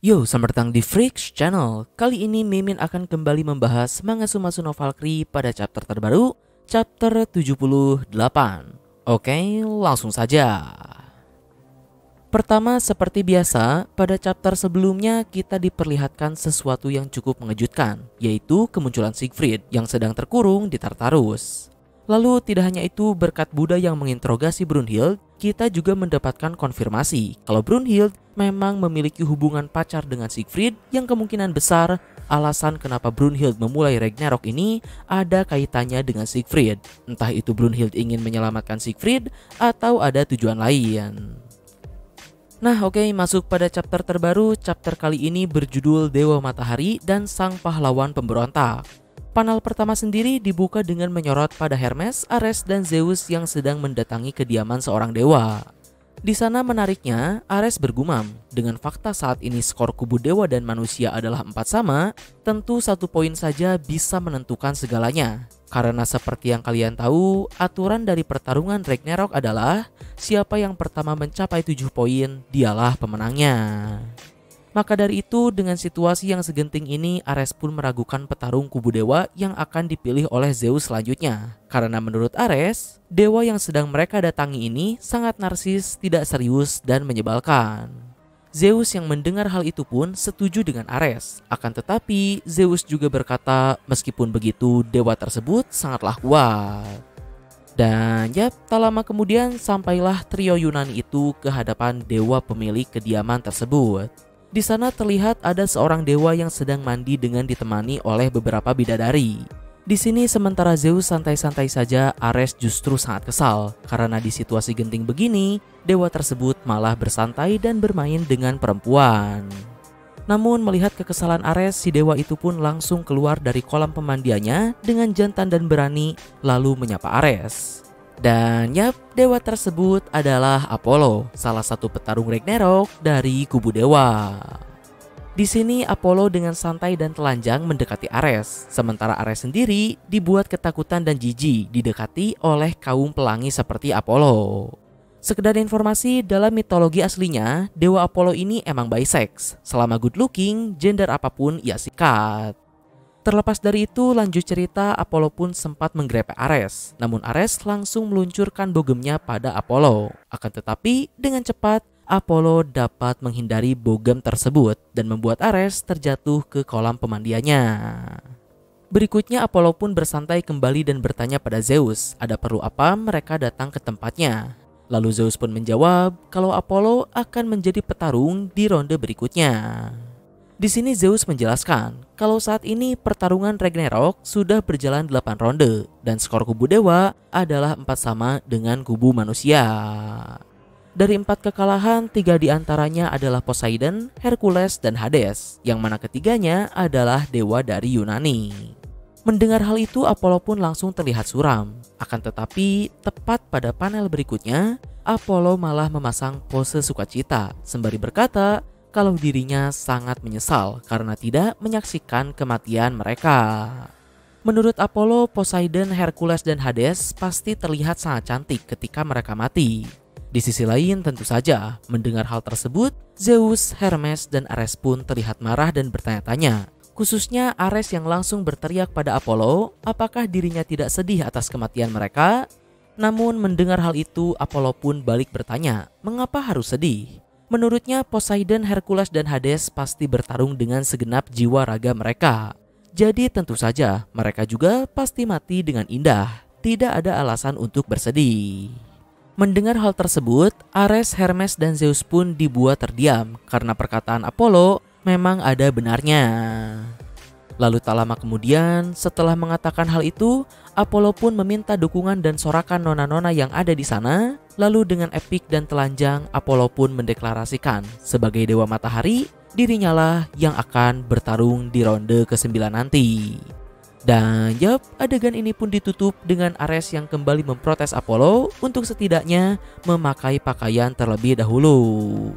Yo, selamat datang di Freaks Channel. Kali ini Mimin akan kembali membahas manga Sumasu no Valkyrie pada chapter terbaru, chapter 78. Oke, langsung saja. Pertama, seperti biasa, pada chapter sebelumnya kita diperlihatkan sesuatu yang cukup mengejutkan, yaitu kemunculan Siegfried yang sedang terkurung di Tartarus. Lalu tidak hanya itu, berkat Buddha yang menginterogasi Brunhild, kita juga mendapatkan konfirmasi kalau Brunhild memang memiliki hubungan pacar dengan Siegfried yang kemungkinan besar alasan kenapa Brunhild memulai Ragnarok ini ada kaitannya dengan Siegfried. Entah itu Brunhild ingin menyelamatkan Siegfried atau ada tujuan lain. Nah oke, masuk pada chapter terbaru. Chapter kali ini berjudul Dewa Matahari dan Sang Pahlawan Pemberontak. Panel pertama sendiri dibuka dengan menyorot pada Hermes, Ares, dan Zeus yang sedang mendatangi kediaman seorang dewa. Di sana menariknya, Ares bergumam, dengan fakta saat ini skor kubu dewa dan manusia adalah 4 sama, tentu 1 poin saja bisa menentukan segalanya. Karena seperti yang kalian tahu, aturan dari pertarungan Ragnarok adalah siapa yang pertama mencapai 7 poin, dialah pemenangnya. Maka dari itu, dengan situasi yang segenting ini, Ares pun meragukan petarung kubu dewa yang akan dipilih oleh Zeus selanjutnya. Karena menurut Ares, dewa yang sedang mereka datangi ini sangat narsis, tidak serius, dan menyebalkan. Zeus yang mendengar hal itu pun setuju dengan Ares. Akan tetapi, Zeus juga berkata, meskipun begitu, dewa tersebut sangatlah kuat. Dan tak lama kemudian sampailah trio Yunani itu ke hadapan dewa pemilik kediaman tersebut. Di sana terlihat ada seorang dewa yang sedang mandi dengan ditemani oleh beberapa bidadari. Di sini sementara Zeus santai-santai saja, Ares justru sangat kesal karena di situasi genting begini, dewa tersebut malah bersantai dan bermain dengan perempuan. Namun melihat kekesalan Ares, si dewa itu pun langsung keluar dari kolam pemandiannya dengan jantan dan berani lalu menyapa Ares. Dan dewa tersebut adalah Apollo, salah satu petarung Ragnarok dari kubu dewa. Di sini Apollo dengan santai dan telanjang mendekati Ares, sementara Ares sendiri dibuat ketakutan dan jijik didekati oleh kaum pelangi seperti Apollo. Sekedar informasi, dalam mitologi aslinya, dewa Apollo ini emang bisex. Selama good looking, gender apapun ia sikat. Terlepas dari itu, lanjut cerita, Apollo pun sempat menggrepe Ares. Namun Ares langsung meluncurkan bogemnya pada Apollo. Akan tetapi, dengan cepat, Apollo dapat menghindari bogem tersebut dan membuat Ares terjatuh ke kolam pemandiannya. Berikutnya, Apollo pun bersantai kembali dan bertanya pada Zeus, ada perlu apa mereka datang ke tempatnya. Lalu Zeus pun menjawab kalau Apollo akan menjadi petarung di ronde berikutnya. Di sini Zeus menjelaskan kalau saat ini pertarungan Ragnarok sudah berjalan 8 ronde dan skor kubu dewa adalah 4 sama dengan kubu manusia. Dari 4 kekalahan, 3 diantaranya adalah Poseidon, Hercules, dan Hades, yang mana ketiganya adalah dewa dari Yunani. Mendengar hal itu, Apollo pun langsung terlihat suram. Akan tetapi, tepat pada panel berikutnya, Apollo malah memasang pose sukacita sembari berkata kalau dirinya sangat menyesal karena tidak menyaksikan kematian mereka. Menurut Apollo, Poseidon, Hercules, dan Hades pasti terlihat sangat cantik ketika mereka mati. Di sisi lain, tentu saja, mendengar hal tersebut, Zeus, Hermes, dan Ares pun terlihat marah dan bertanya-tanya. Khususnya Ares yang langsung berteriak pada Apollo, apakah dirinya tidak sedih atas kematian mereka? Namun mendengar hal itu, Apollo pun balik bertanya, mengapa harus sedih? Menurutnya Poseidon, Hercules, dan Hades pasti bertarung dengan segenap jiwa raga mereka. Jadi tentu saja mereka juga pasti mati dengan indah. Tidak ada alasan untuk bersedih. Mendengar hal tersebut, Ares, Hermes, dan Zeus pun dibuat terdiam karena perkataan Apollo memang ada benarnya. Lalu tak lama kemudian, setelah mengatakan hal itu, Apollo pun meminta dukungan dan sorakan nona-nona yang ada di sana. Lalu dengan epik dan telanjang, Apollo pun mendeklarasikan sebagai dewa matahari, dirinya lah yang akan bertarung di ronde ke-9 nanti. Dan adegan ini pun ditutup dengan Ares yang kembali memprotes Apollo untuk setidaknya memakai pakaian terlebih dahulu.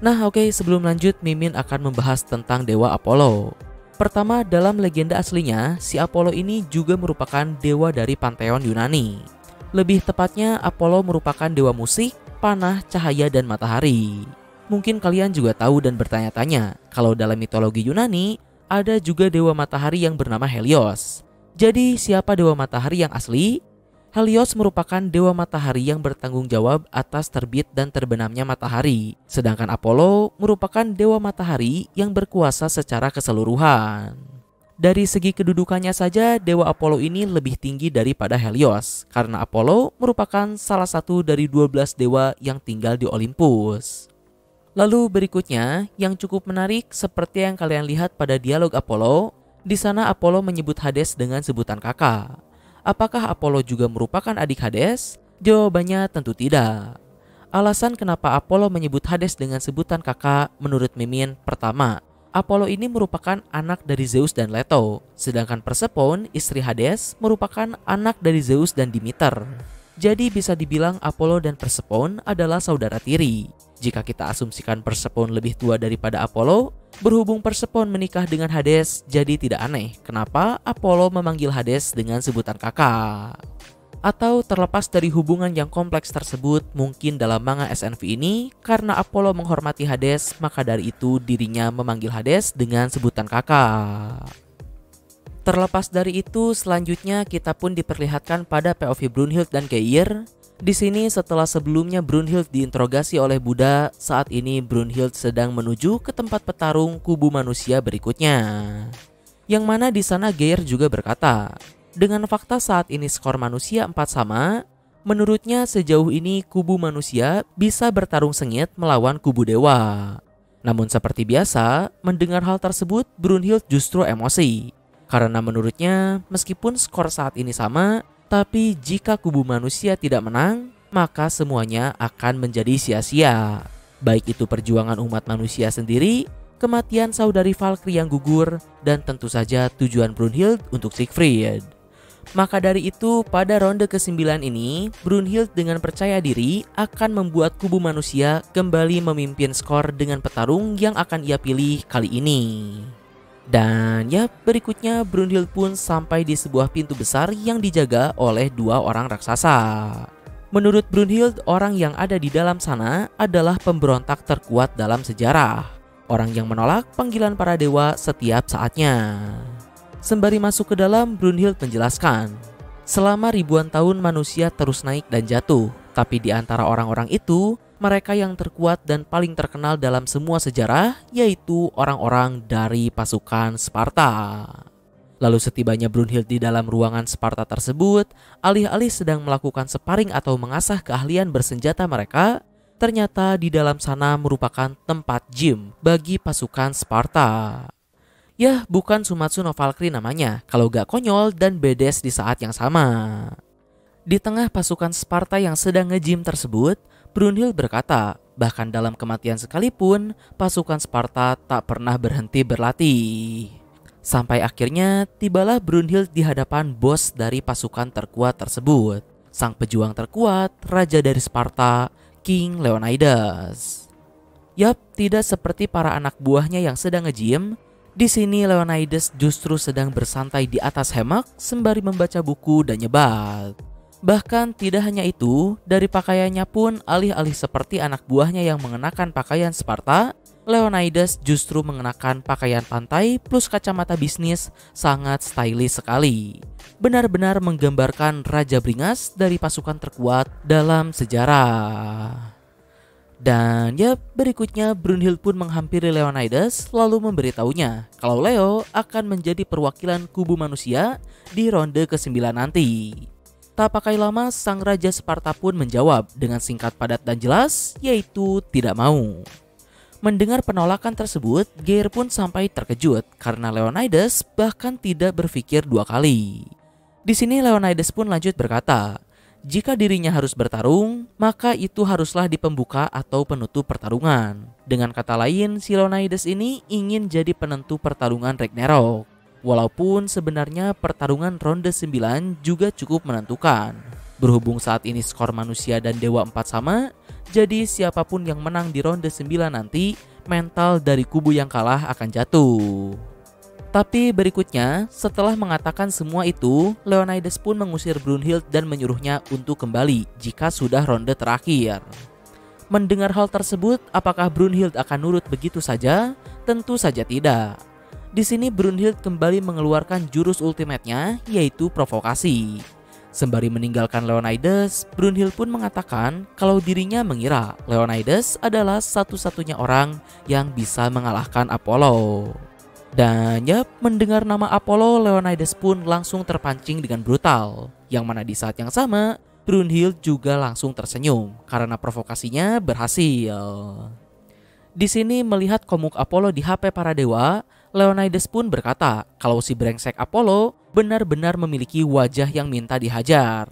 Nah oke, sebelum lanjut, Mimin akan membahas tentang dewa Apollo. Pertama, dalam legenda aslinya, si Apollo ini juga merupakan dewa dari panteon Yunani. Lebih tepatnya, Apollo merupakan dewa musik, panah, cahaya, dan matahari. Mungkin kalian juga tahu dan bertanya-tanya, kalau dalam mitologi Yunani, ada juga dewa matahari yang bernama Helios. Jadi siapa dewa matahari yang asli? Helios merupakan dewa matahari yang bertanggung jawab atas terbit dan terbenamnya matahari. Sedangkan Apollo merupakan dewa matahari yang berkuasa secara keseluruhan. Dari segi kedudukannya saja, dewa Apollo ini lebih tinggi daripada Helios, karena Apollo merupakan salah satu dari 12 dewa yang tinggal di Olympus. Lalu berikutnya, yang cukup menarik seperti yang kalian lihat pada dialog Apollo, di sana Apollo menyebut Hades dengan sebutan kakak. Apakah Apollo juga merupakan adik Hades? Jawabannya tentu tidak. Alasan kenapa Apollo menyebut Hades dengan sebutan kakak menurut Mimin, pertama, Apollo ini merupakan anak dari Zeus dan Leto, sedangkan Persephone, istri Hades, merupakan anak dari Zeus dan Demeter. Jadi bisa dibilang Apollo dan Persephone adalah saudara tiri. Jika kita asumsikan Persephone lebih tua daripada Apollo, berhubung Persephone menikah dengan Hades, jadi tidak aneh kenapa Apollo memanggil Hades dengan sebutan kakak. Atau terlepas dari hubungan yang kompleks tersebut, mungkin dalam manga SNV ini, karena Apollo menghormati Hades, maka dari itu dirinya memanggil Hades dengan sebutan kakak. Terlepas dari itu, selanjutnya kita pun diperlihatkan pada POV Brunhild dan Geir. Di sini setelah sebelumnya Brunhild diinterogasi oleh Buddha, saat ini Brunhild sedang menuju ke tempat petarung kubu manusia berikutnya. Yang mana di sana Geir juga berkata, dengan fakta saat ini skor manusia 4 sama, menurutnya sejauh ini kubu manusia bisa bertarung sengit melawan kubu dewa. Namun seperti biasa, mendengar hal tersebut Brunhild justru emosi. Karena menurutnya meskipun skor saat ini sama, tapi jika kubu manusia tidak menang, maka semuanya akan menjadi sia-sia. Baik itu perjuangan umat manusia sendiri, kematian saudari Valkyrie yang gugur, dan tentu saja tujuan Brunhild untuk Siegfried. Maka dari itu, pada ronde ke-9 ini, Brunhild dengan percaya diri akan membuat kubu manusia kembali memimpin skor dengan petarung yang akan ia pilih kali ini. Dan ya, berikutnya Brunhild pun sampai di sebuah pintu besar yang dijaga oleh 2 orang raksasa. Menurut Brunhild, orang yang ada di dalam sana adalah pemberontak terkuat dalam sejarah. Orang yang menolak panggilan para dewa setiap saatnya. Sembari masuk ke dalam, Brunhild menjelaskan, selama ribuan tahun manusia terus naik dan jatuh, tapi di antara orang-orang itu, mereka yang terkuat dan paling terkenal dalam semua sejarah yaitu orang-orang dari pasukan Sparta. Lalu setibanya Brunhild di dalam ruangan Sparta tersebut, alih-alih sedang melakukan sparring atau mengasah keahlian bersenjata mereka, ternyata di dalam sana merupakan tempat gym bagi pasukan Sparta. Yah, bukan Sumatsu no Valkyrie namanya, kalau gak konyol dan bedes di saat yang sama. Di tengah pasukan Sparta yang sedang nge-gym tersebut, Brunhild berkata, bahkan dalam kematian sekalipun, pasukan Sparta tak pernah berhenti berlatih. Sampai akhirnya, tibalah Brunhild di hadapan bos dari pasukan terkuat tersebut. Sang pejuang terkuat, raja dari Sparta, King Leonidas. Yap, tidak seperti para anak buahnya yang sedang nge-gym. Di sini Leonidas justru sedang bersantai di atas hemak sembari membaca buku dan nyebat. Bahkan tidak hanya itu, dari pakaiannya pun alih-alih seperti anak buahnya yang mengenakan pakaian Sparta, Leonidas justru mengenakan pakaian pantai plus kacamata bisnis, sangat stylish sekali. Benar-benar menggambarkan raja beringas dari pasukan terkuat dalam sejarah. Dan ya, berikutnya Brunhild pun menghampiri Leonidas lalu memberitahunya kalau Leo akan menjadi perwakilan kubu manusia di ronde ke-9 nanti. Tak pakai lama, sang raja Sparta pun menjawab dengan singkat, padat, dan jelas, yaitu tidak mau. Mendengar penolakan tersebut, Geir pun sampai terkejut karena Leonidas bahkan tidak berpikir 2 kali. Di sini Leonidas pun lanjut berkata, jika dirinya harus bertarung, maka itu haruslah di pembuka atau penutup pertarungan. Dengan kata lain, si Leonidas ini ingin jadi penentu pertarungan Ragnarok. Walaupun sebenarnya pertarungan ronde 9 juga cukup menentukan. Berhubung saat ini skor manusia dan dewa 4 sama, jadi siapapun yang menang di ronde 9 nanti, mental dari kubu yang kalah akan jatuh. Tapi berikutnya, setelah mengatakan semua itu, Leonidas pun mengusir Brunhild dan menyuruhnya untuk kembali jika sudah ronde terakhir. Mendengar hal tersebut, apakah Brunhild akan nurut begitu saja? Tentu saja tidak. Di sini Brunhild kembali mengeluarkan jurus ultimate-nya, yaitu provokasi. Sembari meninggalkan Leonidas, Brunhild pun mengatakan kalau dirinya mengira Leonidas adalah satu-satunya orang yang bisa mengalahkan Apollo. Dan mendengar nama Apollo, Leonidas pun langsung terpancing dengan brutal. Yang mana di saat yang sama, Brunhild juga langsung tersenyum karena provokasinya berhasil. Di sini melihat komuk Apollo di HP para dewa, Leonidas pun berkata kalau si brengsek Apollo benar-benar memiliki wajah yang minta dihajar.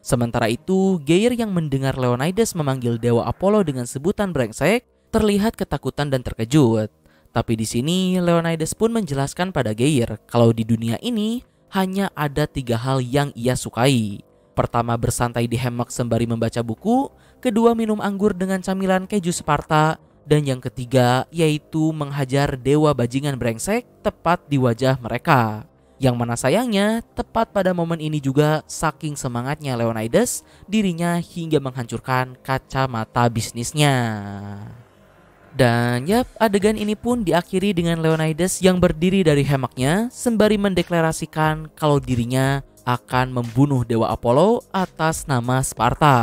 Sementara itu, Geir yang mendengar Leonidas memanggil dewa Apollo dengan sebutan brengsek terlihat ketakutan dan terkejut. Tapi di sini Leonidas pun menjelaskan pada Geir kalau di dunia ini hanya ada 3 hal yang ia sukai. Pertama, bersantai di hammock sembari membaca buku. Kedua, minum anggur dengan camilan keju Sparta. Dan yang ketiga, yaitu menghajar dewa bajingan brengsek tepat di wajah mereka. Yang mana sayangnya, tepat pada momen ini juga saking semangatnya Leonidas, dirinya hingga menghancurkan kacamata bisnisnya. Dan adegan ini pun diakhiri dengan Leonidas yang berdiri dari hammocknya sembari mendeklarasikan kalau dirinya akan membunuh dewa Apollo atas nama Sparta.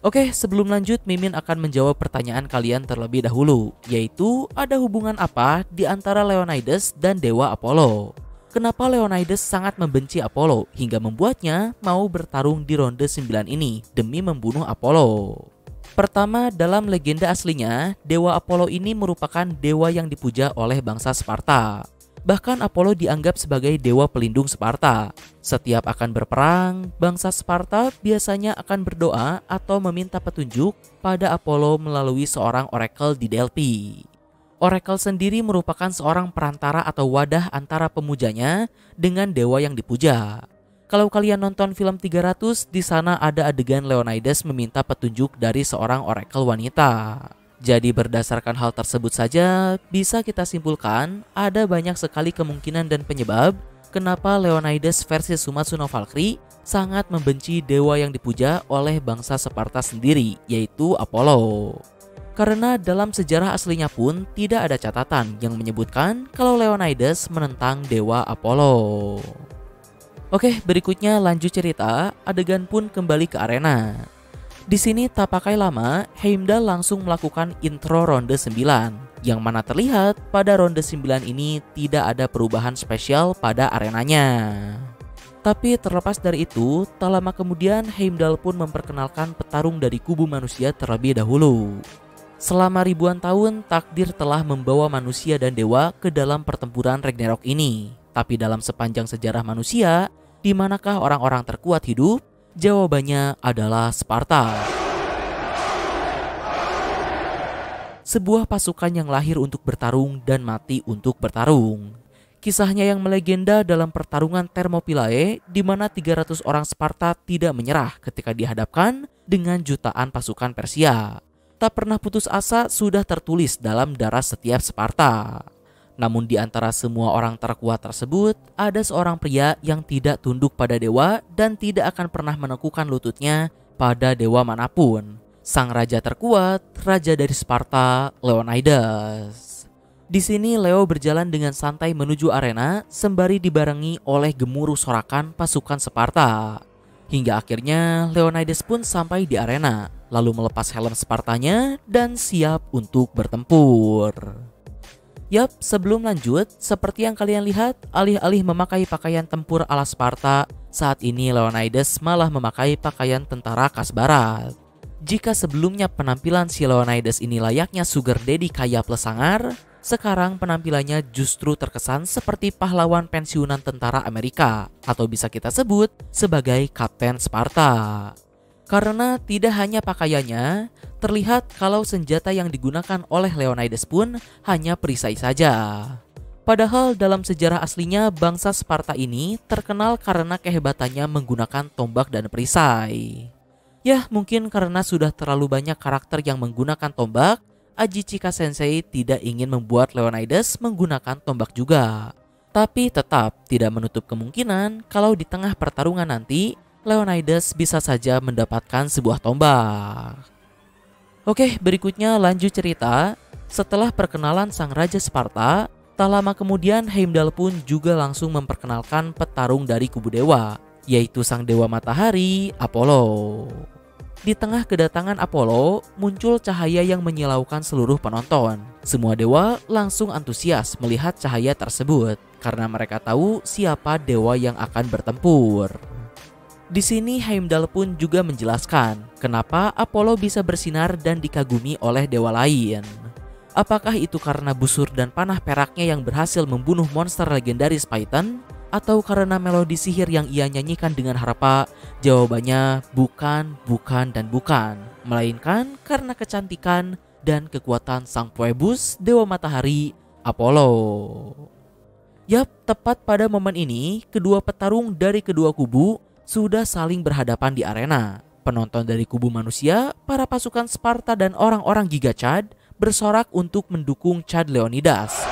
Oke, sebelum lanjut, Mimin akan menjawab pertanyaan kalian terlebih dahulu, yaitu ada hubungan apa di antara Leonidas dan dewa Apollo? Kenapa Leonidas sangat membenci Apollo hingga membuatnya mau bertarung di ronde 9 ini demi membunuh Apollo? Pertama, dalam legenda aslinya, dewa Apollo ini merupakan dewa yang dipuja oleh bangsa Sparta. Bahkan Apollo dianggap sebagai dewa pelindung Sparta. Setiap akan berperang, bangsa Sparta biasanya akan berdoa atau meminta petunjuk pada Apollo melalui seorang oracle di Delphi. Oracle sendiri merupakan seorang perantara atau wadah antara pemujanya dengan dewa yang dipuja. Kalau kalian nonton film 300, di sana ada adegan Leonidas meminta petunjuk dari seorang oracle wanita. Jadi berdasarkan hal tersebut saja, bisa kita simpulkan ada banyak sekali kemungkinan dan penyebab kenapa Leonidas versi Sumatsu no Valkyrie sangat membenci dewa yang dipuja oleh bangsa Sparta sendiri, yaitu Apollo. Karena dalam sejarah aslinya pun tidak ada catatan yang menyebutkan kalau Leonidas menentang dewa Apollo. Oke, berikutnya lanjut cerita, adegan pun kembali ke arena. Di sini tak pakai lama, Heimdall langsung melakukan intro ronde 9, yang mana terlihat pada ronde 9 ini tidak ada perubahan spesial pada arenanya. Tapi terlepas dari itu, tak lama kemudian Heimdall pun memperkenalkan petarung dari kubu manusia terlebih dahulu. Selama ribuan tahun, takdir telah membawa manusia dan dewa ke dalam pertempuran Ragnarok ini. Tapi dalam sepanjang sejarah manusia, di manakah orang-orang terkuat hidup? Jawabannya adalah Sparta. Sebuah pasukan yang lahir untuk bertarung dan mati untuk bertarung. Kisahnya yang melegenda dalam pertarungan Thermopylae, di mana 300 orang Sparta tidak menyerah ketika dihadapkan dengan jutaan pasukan Persia. Tak pernah putus asa sudah tertulis dalam darah setiap Sparta. Namun di antara semua orang terkuat tersebut, ada seorang pria yang tidak tunduk pada dewa dan tidak akan pernah menekukan lututnya pada dewa manapun. Sang raja terkuat, raja dari Sparta, Leonidas. Di sini Leo berjalan dengan santai menuju arena sembari dibarengi oleh gemuruh sorakan pasukan Sparta. Hingga akhirnya Leonidas pun sampai di arena, lalu melepas helm Spartanya dan siap untuk bertempur. Yap, sebelum lanjut, seperti yang kalian lihat, alih-alih memakai pakaian tempur ala Sparta, saat ini Leonidas malah memakai pakaian tentara khas barat. Jika sebelumnya penampilan si Leonidas ini layaknya sugar daddy kaya plus sangar, sekarang penampilannya justru terkesan seperti pahlawan pensiunan tentara Amerika, atau bisa kita sebut sebagai Kapten Sparta. Karena tidak hanya pakaiannya, terlihat kalau senjata yang digunakan oleh Leonidas pun hanya perisai saja. Padahal dalam sejarah aslinya bangsa Sparta ini terkenal karena kehebatannya menggunakan tombak dan perisai. Ya, mungkin karena sudah terlalu banyak karakter yang menggunakan tombak, Aji Chika Sensei tidak ingin membuat Leonidas menggunakan tombak juga. Tapi tetap tidak menutup kemungkinan kalau di tengah pertarungan nanti Leonidas bisa saja mendapatkan sebuah tombak. Oke, berikutnya lanjut cerita. Setelah perkenalan sang Raja Sparta, tak lama kemudian Heimdall pun juga langsung memperkenalkan petarung dari kubu dewa, yaitu sang dewa matahari, Apollo. Di tengah kedatangan Apollo, muncul cahaya yang menyilaukan seluruh penonton. Semua dewa langsung antusias melihat cahaya tersebut karena mereka tahu siapa dewa yang akan bertempur. Di sini Heimdall pun juga menjelaskan kenapa Apollo bisa bersinar dan dikagumi oleh dewa lain. Apakah itu karena busur dan panah peraknya yang berhasil membunuh monster legendaris Python? Atau karena melodi sihir yang ia nyanyikan dengan harpa? Jawabannya bukan, dan bukan. Melainkan karena kecantikan dan kekuatan sang Phoebus, dewa matahari, Apollo. Yap, tepat pada momen ini, kedua petarung dari kedua kubu sudah saling berhadapan di arena. Penonton dari kubu manusia, para pasukan Sparta dan orang-orang Giga Chad bersorak untuk mendukung Chad Leonidas.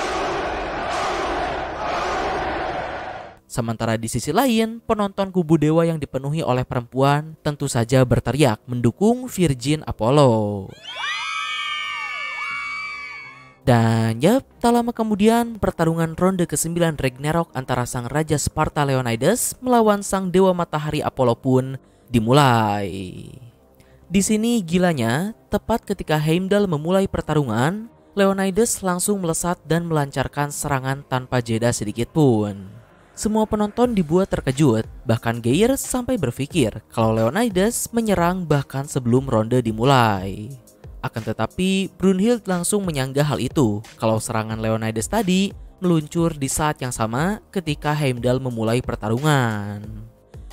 Sementara di sisi lain, penonton kubu dewa yang dipenuhi oleh perempuan tentu saja berteriak mendukung Virgin Apollo. Dan yap, tak lama kemudian pertarungan ronde ke-9 Ragnarok antara sang Raja Sparta Leonidas melawan sang dewa matahari Apollo pun dimulai. Di sini gilanya, tepat ketika Heimdall memulai pertarungan, Leonidas langsung melesat dan melancarkan serangan tanpa jeda sedikit pun. Semua penonton dibuat terkejut, bahkan Geir sampai berpikir kalau Leonidas menyerang bahkan sebelum ronde dimulai. Akan tetapi, Brunhild langsung menyanggah hal itu kalau serangan Leonidas tadi meluncur di saat yang sama ketika Heimdall memulai pertarungan.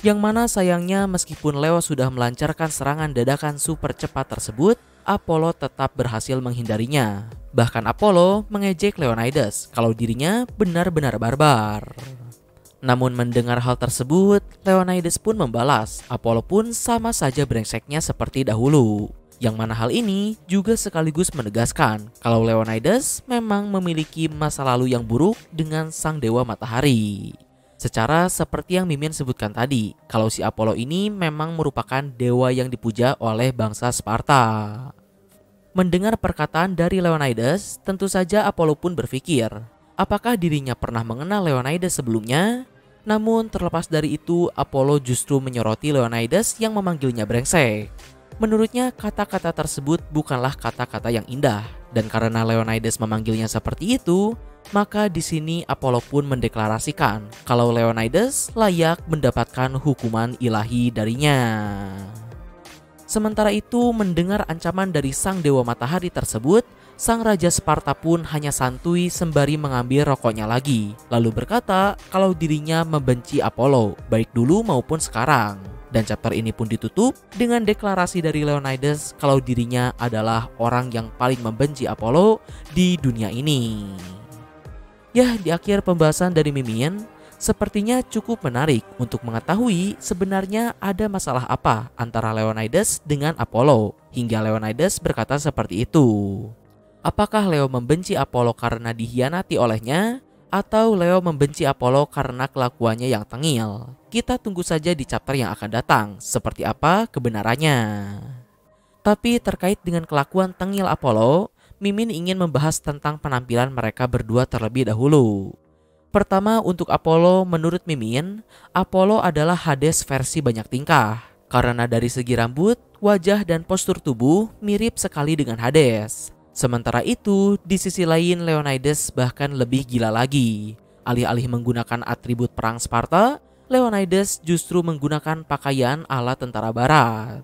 Yang mana sayangnya meskipun Leo sudah melancarkan serangan dadakan super cepat tersebut, Apollo tetap berhasil menghindarinya. Bahkan Apollo mengejek Leonidas kalau dirinya benar-benar barbar. Namun mendengar hal tersebut, Leonidas pun membalas, Apollo pun sama saja brengseknya seperti dahulu. Yang mana hal ini juga sekaligus menegaskan kalau Leonidas memang memiliki masa lalu yang buruk dengan sang dewa matahari. Secara seperti yang Mimin sebutkan tadi, kalau si Apollo ini memang merupakan dewa yang dipuja oleh bangsa Sparta. Mendengar perkataan dari Leonidas, tentu saja Apollo pun berpikir, apakah dirinya pernah mengenal Leonidas sebelumnya? Namun terlepas dari itu, Apollo justru menyoroti Leonidas yang memanggilnya brengsek. Menurutnya kata-kata tersebut bukanlah kata-kata yang indah, dan karena Leonidas memanggilnya seperti itu, maka di sini Apollo pun mendeklarasikan kalau Leonidas layak mendapatkan hukuman ilahi darinya. Sementara itu, mendengar ancaman dari sang dewa matahari tersebut, sang Raja Sparta pun hanya santuy sembari mengambil rokoknya lagi, lalu berkata kalau dirinya membenci Apollo, baik dulu maupun sekarang. Dan chapter ini pun ditutup dengan deklarasi dari Leonidas kalau dirinya adalah orang yang paling membenci Apollo di dunia ini. Ya, di akhir pembahasan dari Mimin, sepertinya cukup menarik untuk mengetahui sebenarnya ada masalah apa antara Leonidas dengan Apollo hingga Leonidas berkata seperti itu. Apakah Leo membenci Apollo karena dikhianati olehnya? Atau Leo membenci Apollo karena kelakuannya yang tengil? Kita tunggu saja di chapter yang akan datang, seperti apa kebenarannya. Tapi terkait dengan kelakuan tengil Apollo, Mimin ingin membahas tentang penampilan mereka berdua terlebih dahulu. Pertama, untuk Apollo, menurut Mimin, Apollo adalah Hades versi banyak tingkah. Karena dari segi rambut, wajah dan postur tubuh mirip sekali dengan Hades. Sementara itu, di sisi lain Leonidas bahkan lebih gila lagi. Alih-alih menggunakan atribut perang Sparta, Leonidas justru menggunakan pakaian ala tentara barat.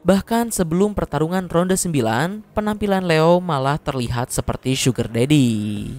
Bahkan sebelum pertarungan ronde 9, penampilan Leo malah terlihat seperti Sugar Daddy.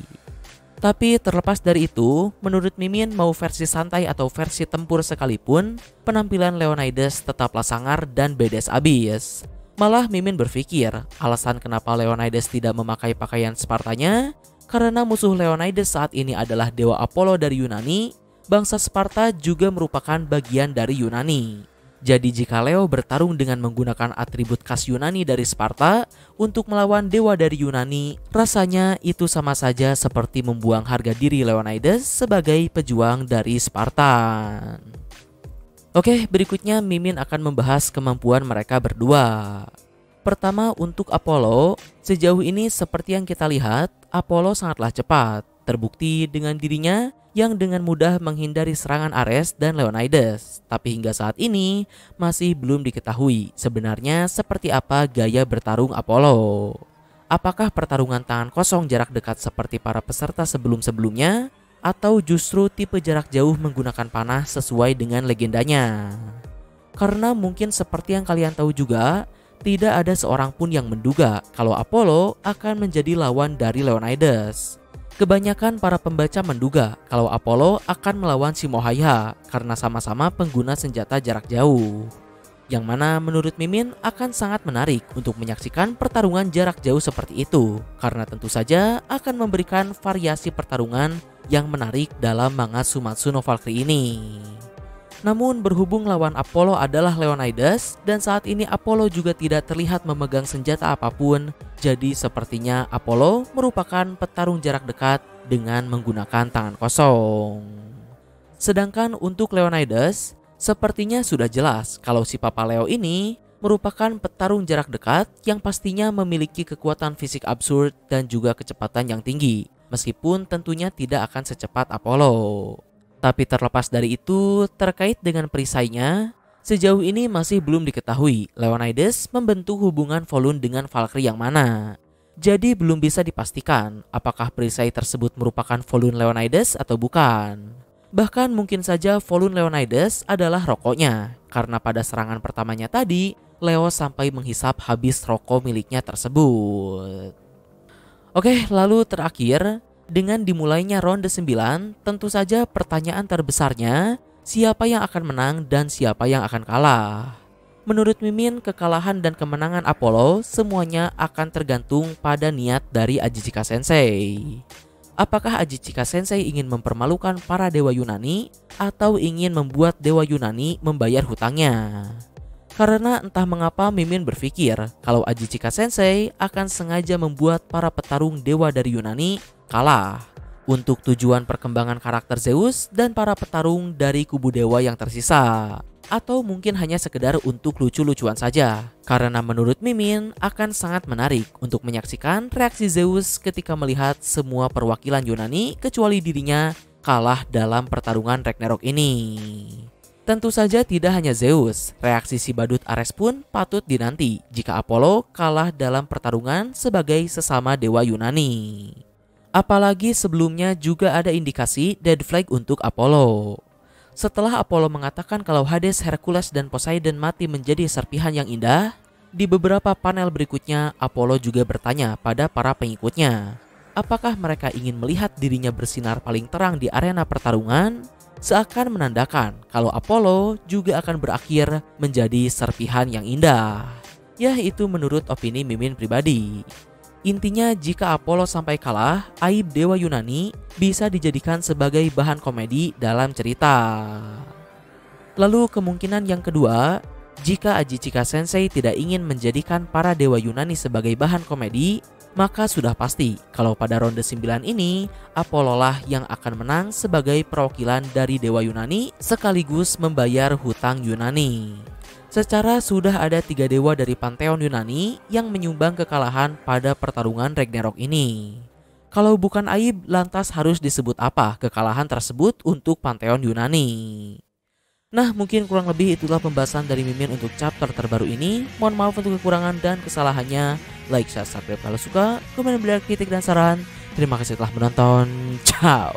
Tapi terlepas dari itu, menurut Mimin mau versi santai atau versi tempur sekalipun, penampilan Leonidas tetaplah sangar dan badass abis. Malah Mimin berpikir, alasan kenapa Leonidas tidak memakai pakaian Spartanya karena musuh Leonidas saat ini adalah dewa Apollo dari Yunani. Bangsa Sparta juga merupakan bagian dari Yunani. Jadi jika Leo bertarung dengan menggunakan atribut khas Yunani dari Sparta untuk melawan dewa dari Yunani, rasanya itu sama saja seperti membuang harga diri Leonidas sebagai pejuang dari Spartan. Oke, berikutnya Mimin akan membahas kemampuan mereka berdua. Pertama, untuk Apollo, sejauh ini seperti yang kita lihat, Apollo sangatlah cepat. Terbukti dengan dirinya yang dengan mudah menghindari serangan Ares dan Leonidas. Tapi hingga saat ini masih belum diketahui sebenarnya seperti apa gaya bertarung Apollo. Apakah pertarungan tangan kosong jarak dekat seperti para peserta sebelum-sebelumnya, atau justru tipe jarak jauh menggunakan panah sesuai dengan legendanya? Karena mungkin seperti yang kalian tahu juga, tidak ada seorang pun yang menduga kalau Apollo akan menjadi lawan dari Leonidas. Kebanyakan para pembaca menduga kalau Apollo akan melawan Shimohaya karena sama-sama pengguna senjata jarak jauh. Yang mana menurut Mimin akan sangat menarik untuk menyaksikan pertarungan jarak jauh seperti itu, karena tentu saja akan memberikan variasi pertarungan yang menarik dalam manga Sumatsu no Valkyrie ini. Namun berhubung lawan Apollo adalah Leonidas dan saat ini Apollo juga tidak terlihat memegang senjata apapun, jadi sepertinya Apollo merupakan petarung jarak dekat dengan menggunakan tangan kosong. Sedangkan untuk Leonidas, sepertinya sudah jelas kalau si Papa Leo ini merupakan petarung jarak dekat yang pastinya memiliki kekuatan fisik absurd dan juga kecepatan yang tinggi, meskipun tentunya tidak akan secepat Apollo. Tapi terlepas dari itu, terkait dengan perisainya, sejauh ini masih belum diketahui Leonidas membentuk hubungan Volund dengan Valkyrie yang mana. Jadi belum bisa dipastikan apakah perisai tersebut merupakan Volund Leonidas atau bukan. Bahkan mungkin saja Volund Leonidas adalah rokoknya, karena pada serangan pertamanya tadi, Leo sampai menghisap habis rokok miliknya tersebut. Oke, lalu terakhir, dengan dimulainya ronde 9, tentu saja pertanyaan terbesarnya, siapa yang akan menang dan siapa yang akan kalah? Menurut Mimin, kekalahan dan kemenangan Apollo semuanya akan tergantung pada niat dari Ajichika Sensei. Apakah Ajichika Sensei ingin mempermalukan para dewa Yunani atau ingin membuat dewa Yunani membayar hutangnya? Karena entah mengapa Mimin berpikir kalau Ajichika Sensei akan sengaja membuat para petarung dewa dari Yunani kalah untuk tujuan perkembangan karakter Zeus dan para petarung dari kubu dewa yang tersisa, atau mungkin hanya sekedar untuk lucu-lucuan saja. Karena menurut Mimin akan sangat menarik untuk menyaksikan reaksi Zeus ketika melihat semua perwakilan Yunani kecuali dirinya kalah dalam pertarungan Ragnarok ini. Tentu saja tidak hanya Zeus, reaksi si badut Ares pun patut dinanti jika Apollo kalah dalam pertarungan sebagai sesama dewa Yunani. Apalagi sebelumnya juga ada indikasi dead flag untuk Apollo. Setelah Apollo mengatakan kalau Hades, Hercules, dan Poseidon mati menjadi serpihan yang indah, di beberapa panel berikutnya Apollo juga bertanya pada para pengikutnya, apakah mereka ingin melihat dirinya bersinar paling terang di arena pertarungan, seakan menandakan kalau Apollo juga akan berakhir menjadi serpihan yang indah. Ya, itu menurut opini Mimin pribadi. Intinya jika Apollo sampai kalah, aib dewa Yunani bisa dijadikan sebagai bahan komedi dalam cerita. Lalu kemungkinan yang kedua, jika Ajichika Sensei tidak ingin menjadikan para dewa Yunani sebagai bahan komedi, maka sudah pasti kalau pada ronde 9 ini Apollo lah yang akan menang sebagai perwakilan dari dewa Yunani sekaligus membayar hutang Yunani. Secara sudah ada 3 dewa dari Pantheon Yunani yang menyumbang kekalahan pada pertarungan Ragnarok ini. Kalau bukan aib, lantas harus disebut apa kekalahan tersebut untuk Pantheon Yunani? Nah, mungkin kurang lebih itulah pembahasan dari Mimin untuk chapter terbaru ini. Mohon maaf untuk kekurangan dan kesalahannya. Like, share, subscribe kalau suka, komen, beri kritik dan saran. Terima kasih telah menonton. Ciao.